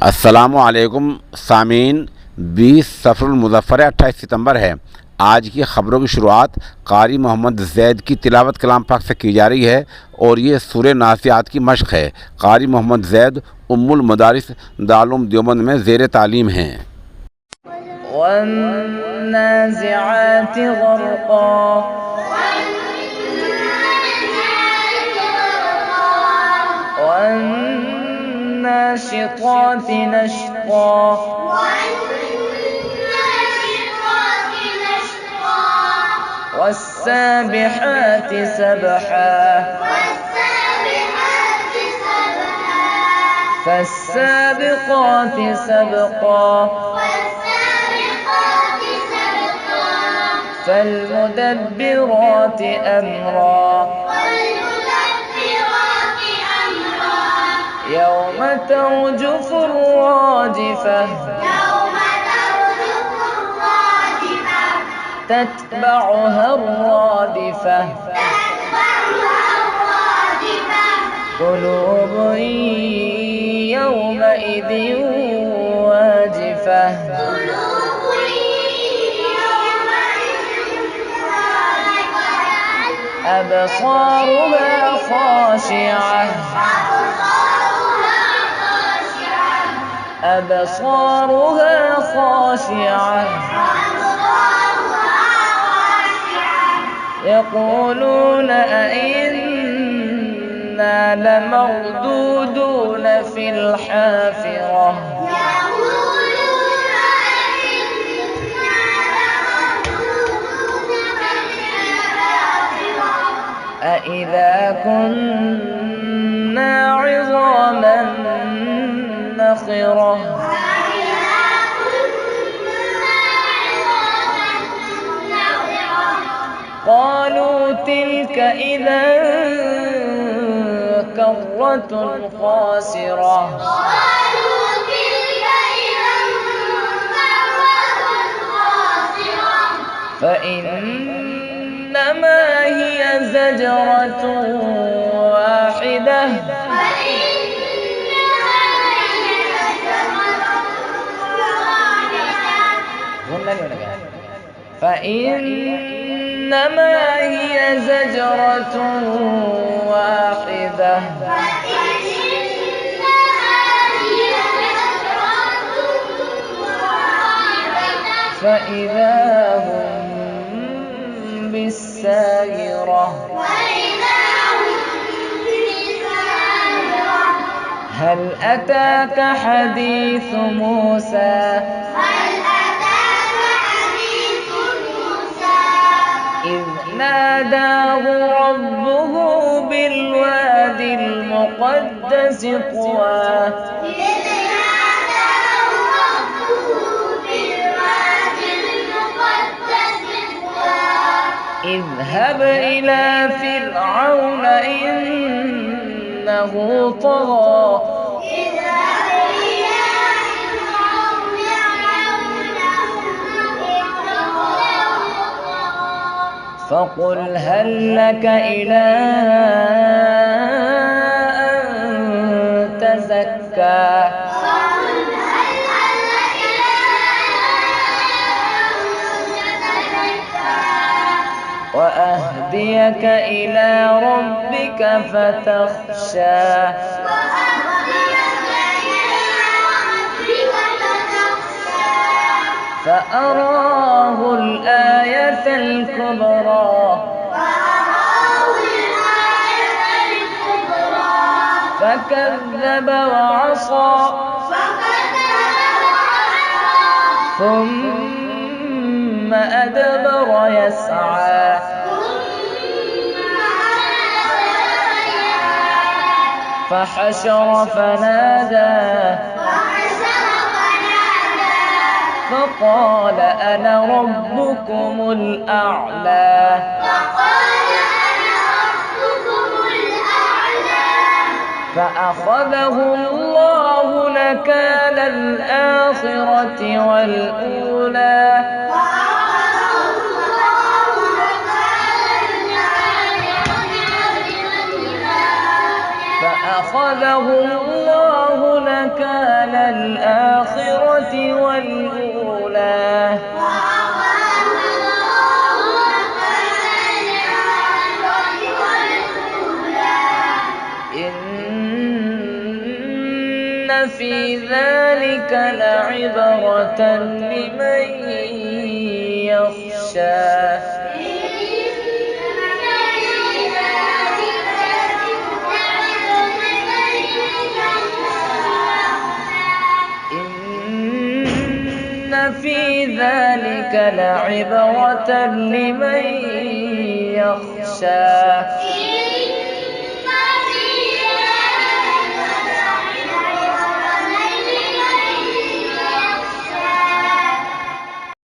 अस्सलामुअलैकुम सामीन। 20 सफ़रुल मुज़फ़्फ़र 28 सितंबर है। आज की ख़बरों की शुरुआत कारी मोहम्मद ज़ैद की तिलावत कलाम पाक से की जा रही है और ये सूरह नासियात की मश्क है। कारी मोहम्मद ज़ैद उम्मुल मदारिस दारुल देवबंद में ज़ेर तालीम हैं। वन्नाज़िआति ग़र्क़ा वन्नाशिताति नशता वस्साबिहाति सबहा फस्साबिक़ाति सबक़ा फल्मुदब्बिराति अम्रा यौम तर्जुफ़ु الراجفة تتبعها الرادفة قلوب يومئذ واجفة أبصارها خاشعة أبصارها خاشعة يقولون أئنا لمردودون في الحافرة أإذا كنا عظاما نخرة قالوا تلك إذا كرة خاسرة فإنما هي زجرة واحدة فإنما هي زجرة واحدة فإذا هم بالساهرة هل أتاك حديث موسى إذ ناداه ربه بالوادي المقدس طوى اذهب إلى فرعون إنه طغى فقل هل لك إلى أن تزكى وأهديك إلى ربك فتخشى فأراه الآية الكبرى فكذب وعصى ثم أدبر يسعى فحشر فنادى فقال أنا ربكم الأعلى فأخذه الله نكال الآخرة والأولى فأخذه الله نكال الآخرة والأولى إن في ذلك لعبرة لمن يخشى إن في ذلك لعبرة لمن يخشى